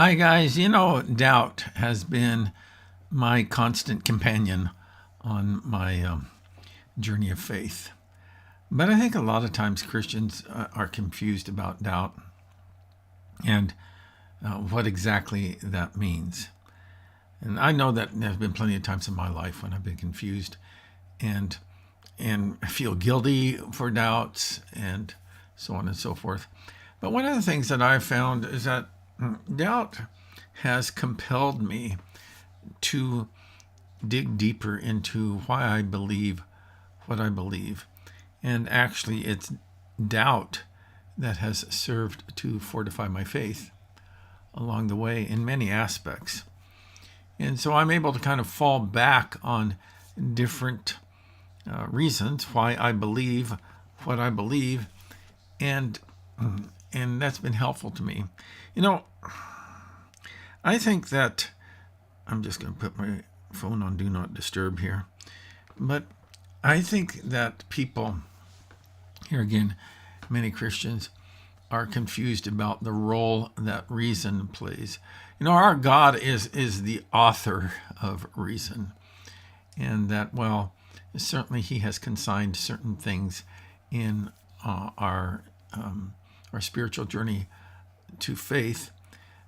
Hi, guys. Doubt has been my constant companion on my journey of faith. But I think a lot of times Christians are confused about doubt and what exactly that means. And I know that there's been plenty of times in my life when I've been confused and feel guilty for doubts and so on and so forth. But one of the things that I've found is that doubt has compelled me to dig deeper into why I believe what I believe. And actually, it's doubt that has served to fortify my faith along the way in many aspects. And so I'm able to kind of fall back on different reasons why I believe what I believe, and that's been helpful to me. I think that I'm just going to put my phone on Do Not Disturb here. But I think that people, here again, many Christians, are confused about the role that reason plays. Our God is the author of reason. And that, certainly He has consigned certain things in our spiritual journey to faith,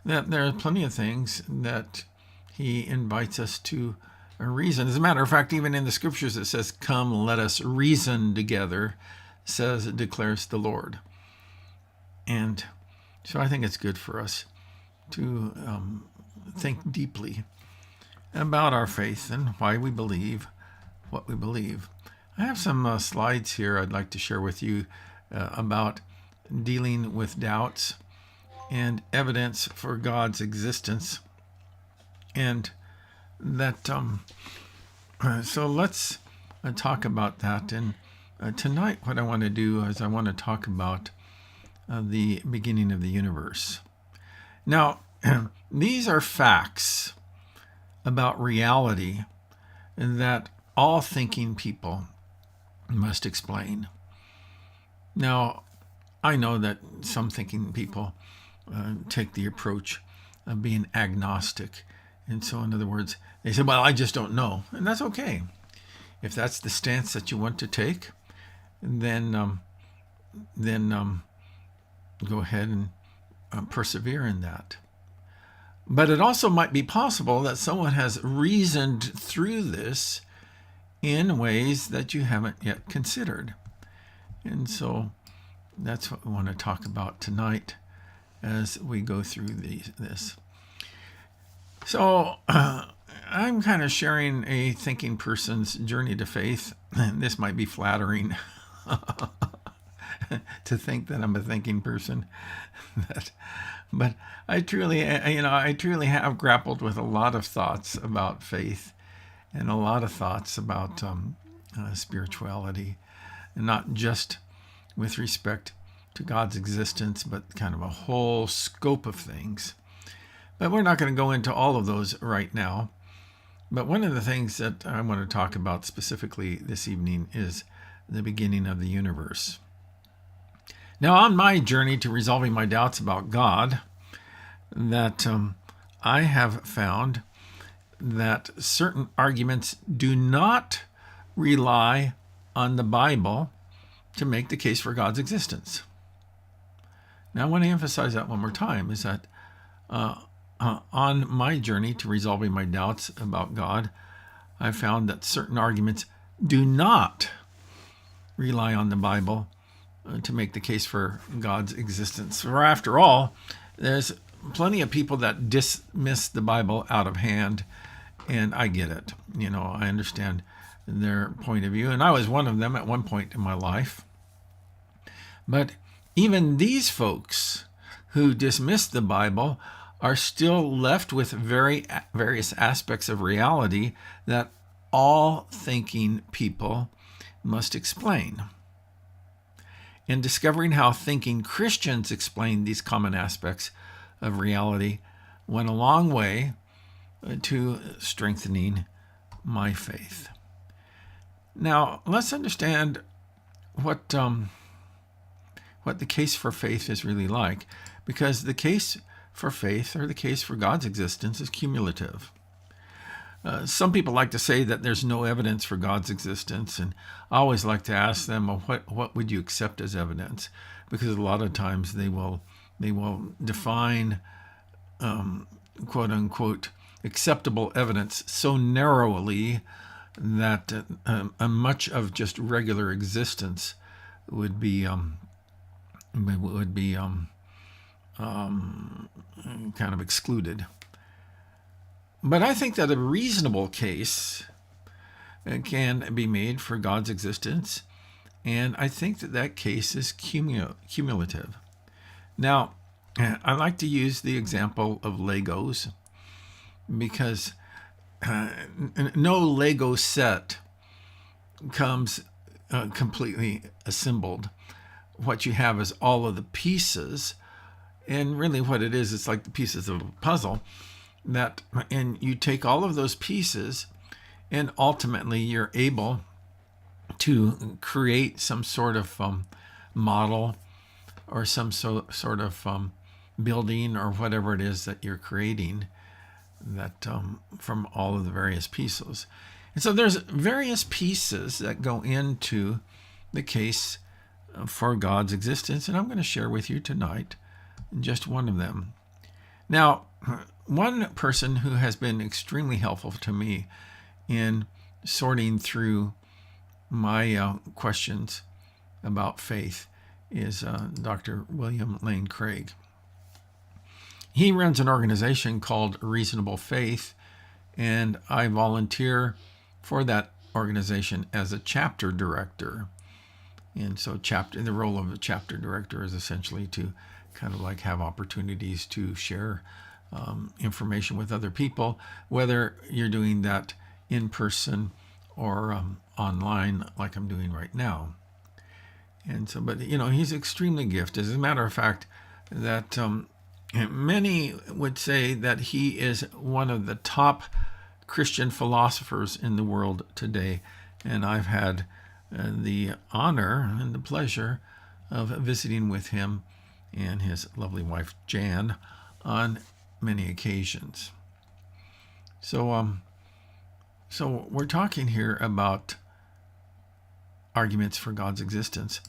that there are plenty of things that He invites us to reason. As a matter of fact, even in the scriptures it says, "Come, let us reason together," declares the Lord. And so I think it's good for us to think deeply about our faith and why we believe what we believe. I have some slides here I'd like to share with you about dealing with doubts and evidence for God's existence. And that, so let's talk about that. And tonight, what I want to do is I want to talk about the beginning of the universe. Now, these are facts about reality that all thinking people must explain. Now, I know that some thinking people take the approach of being agnostic. And so, in other words, they say, well, I just don't know. And that's okay. If that's the stance that you want to take, then go ahead and persevere in that. But it also might be possible that someone has reasoned through this in ways that you haven't yet considered. And so that's what we want to talk about tonight as we go through this. So I'm kind of sharing a thinking person's journey to faith. And this might be flattering to think that I'm a thinking person. But I truly have grappled with a lot of thoughts about faith and a lot of thoughts about spirituality, and not just with respect to God's existence, but kind of a whole scope of things. But we're not going to go into all of those right now. But one of the things that I want to talk about specifically this evening is the beginning of the universe. Now, on my journey to resolving my doubts about God, that I have found that certain arguments do not rely on the Bible to make the case for God's existence. Now, I want to emphasize that one more time, is that on my journey to resolving my doubts about God, I found that certain arguments do not rely on the Bible to make the case for God's existence. For after all, there's plenty of people that dismiss the Bible out of hand, and I get it. I understand their point of view, and I was one of them at one point in my life. But even these folks who dismiss the Bible are still left with various aspects of reality that all thinking people must explain. And discovering how thinking Christians explain these common aspects of reality went a long way to strengthening my faith. Now, let's understand what the case for faith is really like, because the case for faith, or the case for God's existence, is cumulative. Some people like to say that there's no evidence for God's existence, and I always like to ask them, well, what would you accept as evidence? Because a lot of times they will define quote unquote acceptable evidence so narrowly that much of just regular existence would be kind of excluded. But I think that a reasonable case can be made for God's existence, and I think that case is cumulative. Now, I like to use the example of Legos because no Lego set comes completely assembled. What you have is all of the pieces, and really what it is, it's like the pieces of a puzzle. And you take all of those pieces, and ultimately you're able to create some sort of model or some sort of building or whatever it is that you're creating that from all of the various pieces. And so there's various pieces that go into the case for God's existence, and I'm going to share with you tonight just one of them. Now, one person who has been extremely helpful to me in sorting through my questions about faith is Dr. William Lane Craig. He runs an organization called Reasonable Faith, and I volunteer for that organization as a chapter director. And so the role of a chapter director is essentially to kind of like have opportunities to share information with other people, whether you're doing that in person or online like I'm doing right now. And so, but he's extremely gifted. As a matter of fact, that many would say that he is one of the top Christian philosophers in the world today. And I've had the honor and the pleasure of visiting with him and his lovely wife, Jan, on many occasions. So we're talking here about arguments for God's existence.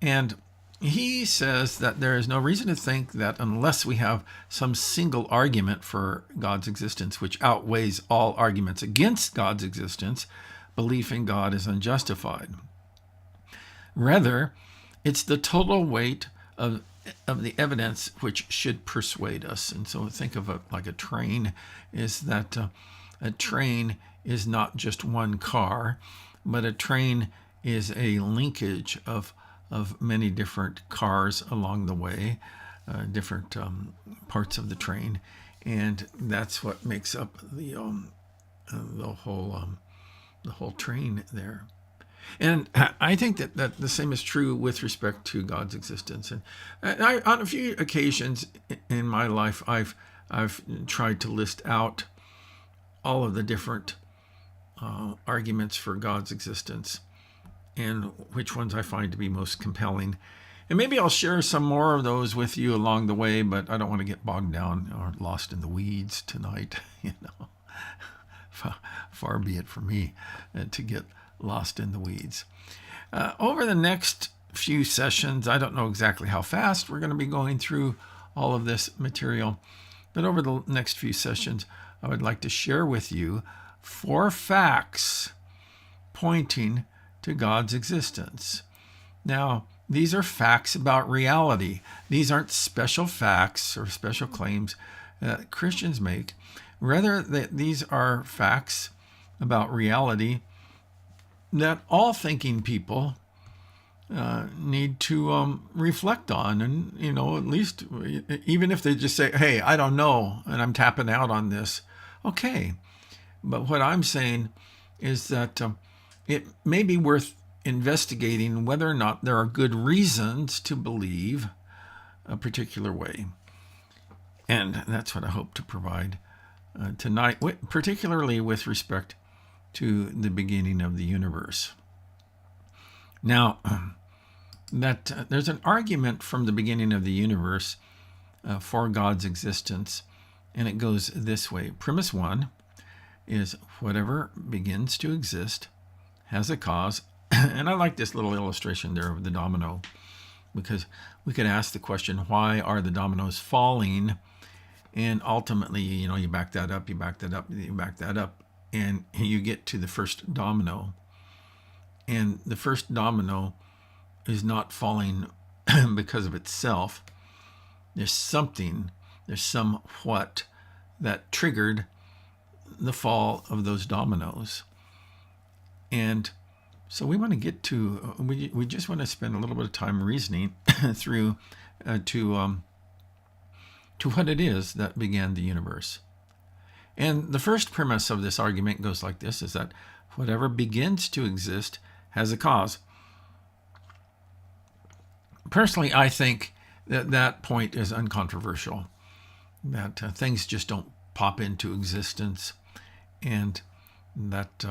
And he says that there is no reason to think that unless we have some single argument for God's existence, which outweighs all arguments against God's existence, belief in God is unjustified. Rather, it's the total weight of the evidence which should persuade us. And so think of it like a train, is that a train is not just one car, but a train is a linkage of many different cars along the way, different parts of the train, and that's what makes up the whole train there. And I think that the same is true with respect to God's existence. And on a few occasions in my life, I've tried to list out all of the different arguments for God's existence and which ones I find to be most compelling. And maybe I'll share some more of those with you along the way, but I don't want to get bogged down or lost in the weeds tonight. Far be it from me to get lost in the weeds. Over the next few sessions, I don't know exactly how fast we're going to be going through all of this material, but over the next few sessions, I would like to share with you 4 facts pointing to God's existence. Now, these are facts about reality. These aren't special facts or special claims that Christians make. Rather, these are facts about reality that all thinking people need to reflect on. And, at least, even if they just say, hey, I don't know, and I'm tapping out on this, okay. But what I'm saying is that it may be worth investigating whether or not there are good reasons to believe a particular way. And that's what I hope to provide tonight, particularly with respect to the beginning of the universe. Now, that there's an argument from the beginning of the universe for God's existence. And it goes this way. Premise one is whatever begins to exist has a cause. And I like this little illustration there of the domino, because we could ask the question, why are the dominoes falling? And ultimately, you back that up, you back that up, you back that up, and you get to the first domino. And the first domino is not falling because of itself. There's somewhat that triggered the fall of those dominoes. And so we want to get to, we just want to spend a little bit of time reasoning through to what it is that began the universe. And the first premise of this argument goes like this, is that whatever begins to exist has a cause. Personally, I think that point is uncontroversial, that things just don't pop into existence, and that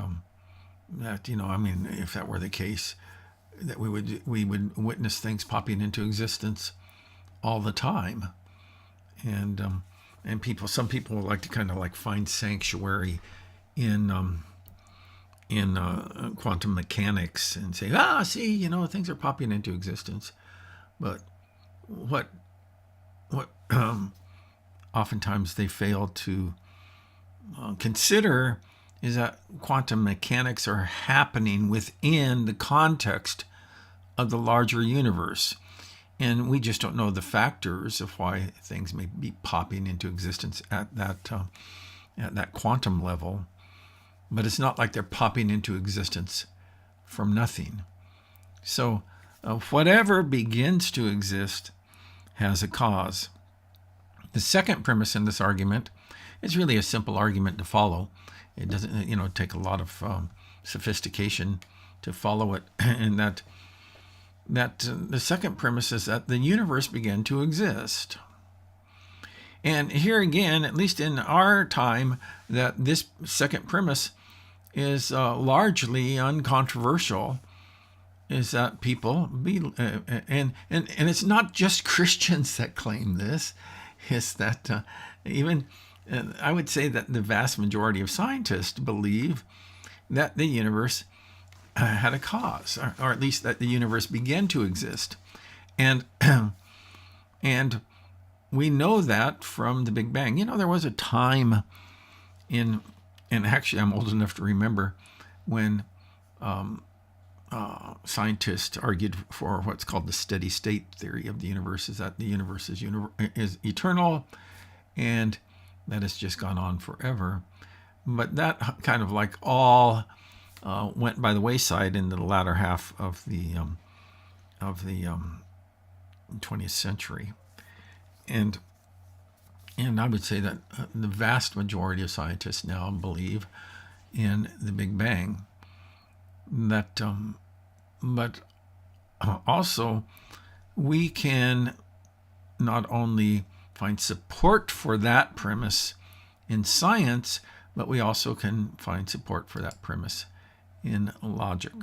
if that were the case, that we would witness things popping into existence all the time, and some people like to kind of like find sanctuary in quantum mechanics and say, see, things are popping into existence. But what oftentimes they fail to consider is that quantum mechanics are happening within the context of the larger universe. And we just don't know the factors of why things may be popping into existence at that quantum level. But it's not like they're popping into existence from nothing. So whatever begins to exist has a cause. The second premise in this argument is really a simple argument to follow. It doesn't, take a lot of sophistication to follow it. And that the second premise is that the universe began to exist. And here again, at least in our time, that this second premise is largely uncontroversial. Is that people and it's not just Christians that claim this. Is that even I would say that the vast majority of scientists believe that the universe had a cause, or at least that the universe began to exist, and we know that from the Big Bang. There was a time and actually I'm old enough to remember when scientists argued for what's called the steady state theory of the universe, is that the universe is eternal and that it's just gone on forever. But that kind of like all went by the wayside in the latter half of the 20th century. And I would say that the vast majority of scientists now believe in the Big Bang. That, but also we can not only find support for that premise in science, but we also can find support for that premise in logic.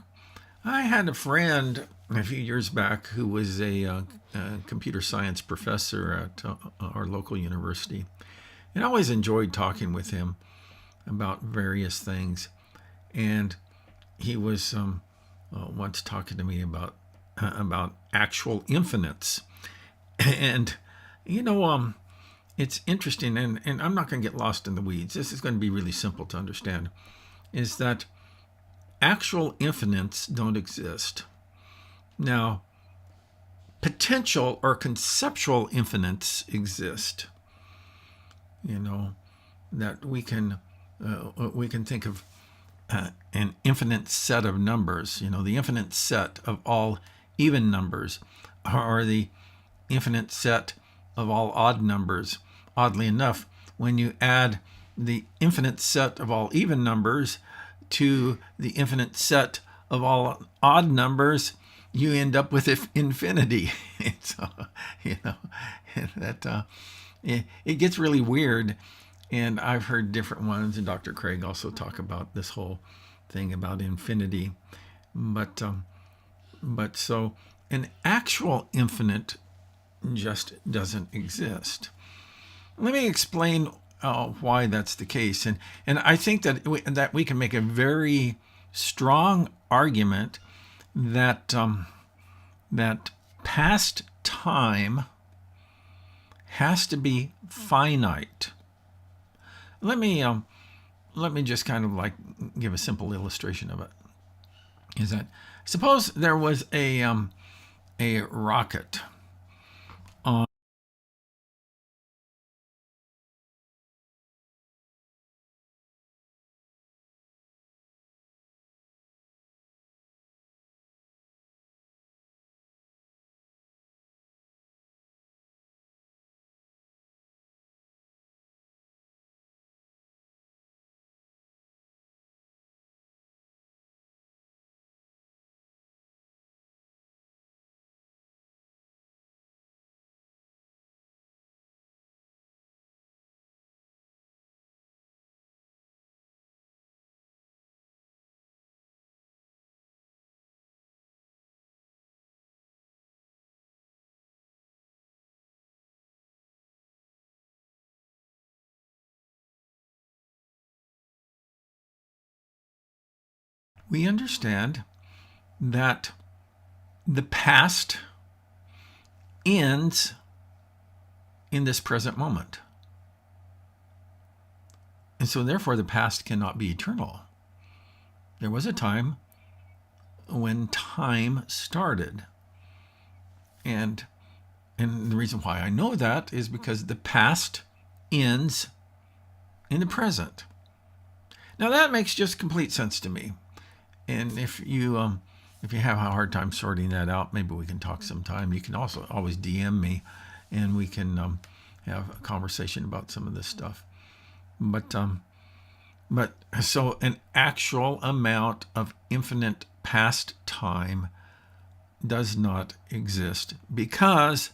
I had a friend a few years back who was a computer science professor at our local university, and I always enjoyed talking with him about various things. And he was once talking to me about actual infinites, and it's interesting, and I'm not going to get lost in the weeds. This is going to be really simple to understand, is that actual infinites don't exist. Now, potential or conceptual infinites exist. That we can think of an infinite set of numbers. The infinite set of all even numbers, or the infinite set of all odd numbers. Oddly enough, when you add the infinite set of all even numbers to the infinite set of all odd numbers, you end up with infinity. So, that it gets really weird. And I've heard different ones, and Dr. Craig also talk about this whole thing about infinity. But so an actual infinite just doesn't exist. Let me explain why that's the case. And I think that we can make a very strong argument that that past time has to be finite. Let me just kind of like give a simple illustration of it. Is that suppose there was a rocket on we understand that the past ends in this present moment. And so therefore the past cannot be eternal. There was a time when time started. And the reason why I know that is because the past ends in the present. Now that makes just complete sense to me. And if you have a hard time sorting that out, maybe we can talk sometime. You can also always DM me, and we can have a conversation about some of this stuff. But so an actual amount of infinite past time does not exist because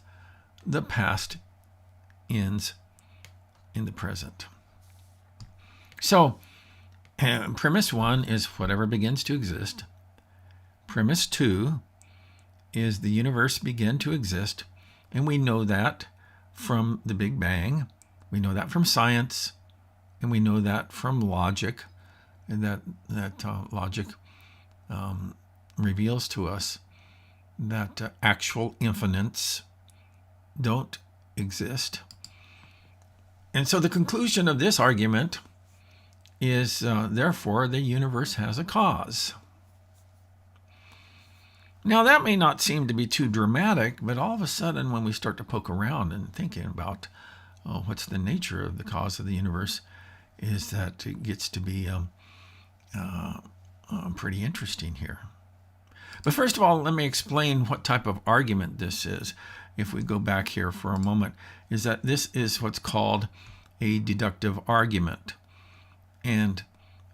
the past ends in the present. So premise 1 is whatever begins to exist. Premise 2 is the universe began to exist, and we know that from the Big Bang. We know that from science, and we know that from logic, and that logic reveals to us that actual infinites don't exist. And so the conclusion of this argument is, therefore, the universe has a cause. Now, that may not seem to be too dramatic, but all of a sudden, when we start to poke around and thinking about what's the nature of the cause of the universe, is that it gets to be pretty interesting here. But first of all, let me explain what type of argument this is. If we go back here for a moment, is that this is what's called a deductive argument. And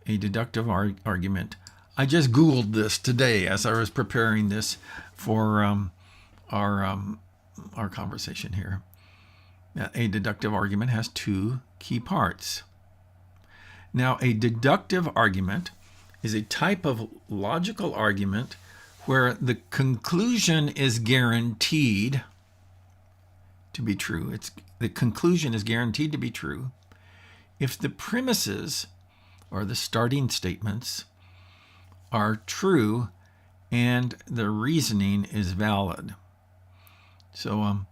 a deductive argument, I just Googled this today as I was preparing this for our conversation here. A deductive argument has two key parts. Now, a deductive argument is a type of logical argument where the conclusion is guaranteed to be true. The conclusion is guaranteed to be true if the premises or the starting statements are true and the reasoning is valid. So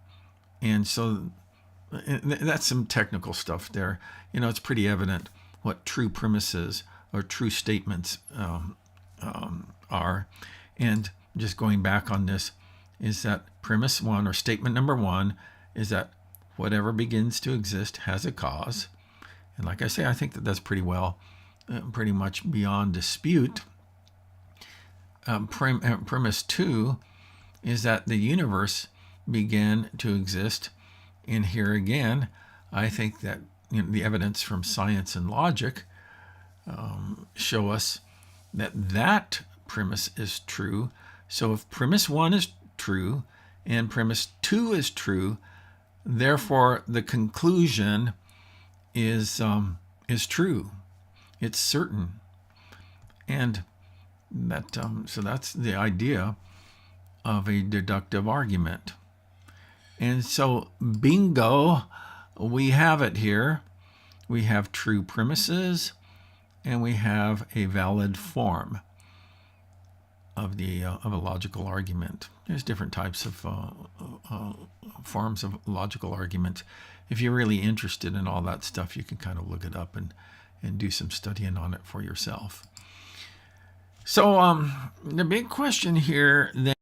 that's some technical stuff there. It's pretty evident what true premises or true statements are. And just going back on this is that premise 1 or statement number 1 is that whatever begins to exist has a cause. And like I say, I think that's pretty much beyond dispute. Premise 2 is that the universe began to exist. And here again, I think that the evidence from science and logic show us that premise is true. So if premise 1 is true and premise 2 is true, therefore the conclusion is true. It's certain. And so that's the idea of a deductive argument. And so, bingo, we have it here. We have true premises and we have a valid form of a logical argument. There's different types of forms of logical argument. If you're really interested in all that stuff, you can kind of look it up and do some studying on it for yourself. So the big question here then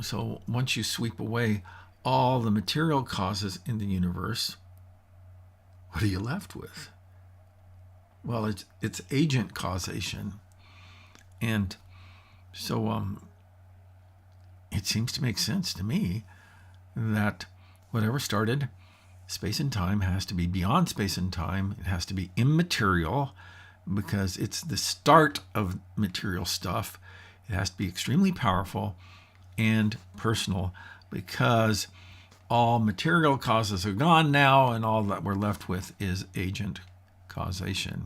So once you sweep away all the material causes in the universe, what are you left with? Well, it's agent causation. And so it seems to make sense to me that whatever started space and time has to be beyond space and time. It has to be immaterial because it's the start of material stuff. It has to be extremely powerful and personal because all material causes are gone now, and all that we're left with is agent causation.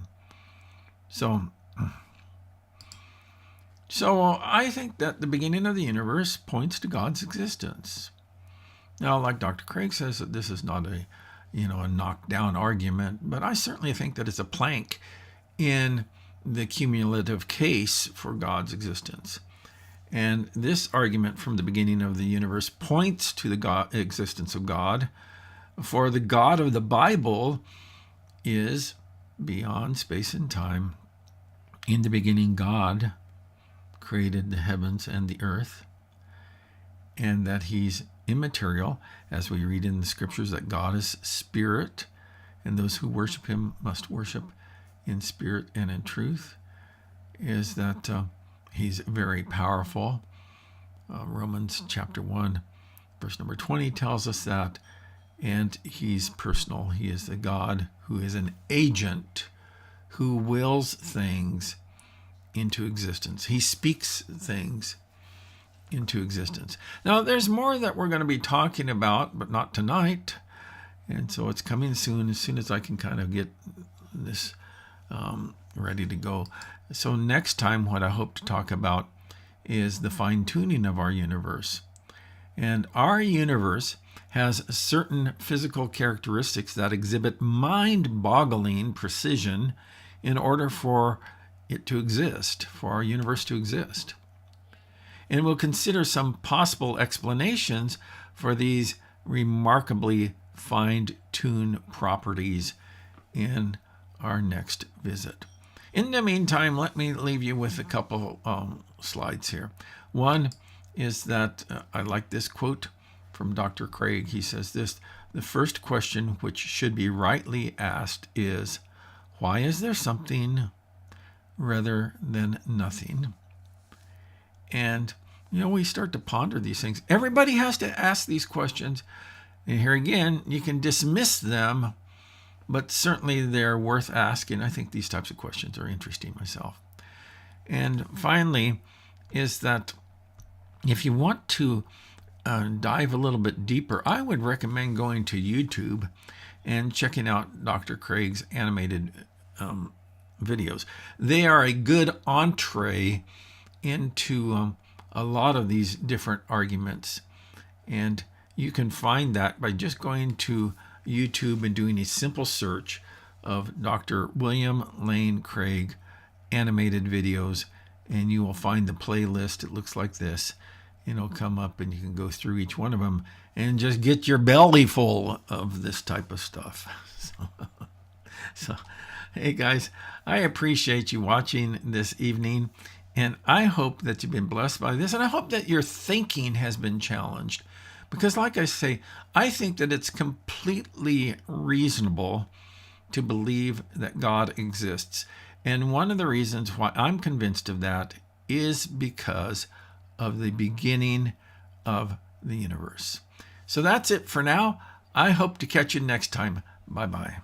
So I think that the beginning of the universe points to God's existence. Now, like Dr. Craig says, that this is not a knockdown argument, but I certainly think that it's a plank in the cumulative case for God's existence. And this argument from the beginning of the universe points to the existence of God, for the God of the Bible is beyond space and time. In the beginning, God created the heavens and the earth, and that he's immaterial, as we read in the scriptures that God is spirit, and those who worship him must worship in spirit and in truth, is that he's very powerful. Romans chapter 1, verse number 20 tells us that, and he's personal. He is the God who is an agent, who wills things into existence. He speaks things into existence. Now, there's more that we're going to be talking about, but not tonight. And so it's coming soon as I can kind of get this ready to go. So next time, what I hope to talk about is the fine-tuning of our universe. And our universe has certain physical characteristics that exhibit mind-boggling precision in order for it to exist, for our universe to exist. And we'll consider some possible explanations for these remarkably fine-tuned properties in our next visit. In the meantime, let me leave you with a couple slides here. One is that I like this quote from Dr. Craig. He says this: the first question which should be rightly asked is, why is there something rather than nothing? And, we start to ponder these things. Everybody has to ask these questions. And here again, you can dismiss them, but certainly they're worth asking. I think these types of questions are interesting myself. And finally, is that if you want to dive a little bit deeper, I would recommend going to YouTube and checking out Dr. Craig's animated videos. They are a good entree into a lot of these different arguments. And you can find that by just going to YouTube and doing a simple search of Dr. William Lane Craig animated videos, and you will find the playlist. It looks like this. It'll come up and you can go through each one of them and just get your belly full of this type of stuff. So hey guys, I appreciate you watching this evening, and I hope that you've been blessed by this, and I hope that your thinking has been challenged. Because like I say, I think that it's completely reasonable to believe that God exists. And one of the reasons why I'm convinced of that is because of the beginning of the universe. So that's it for now. I hope to catch you next time. Bye-bye.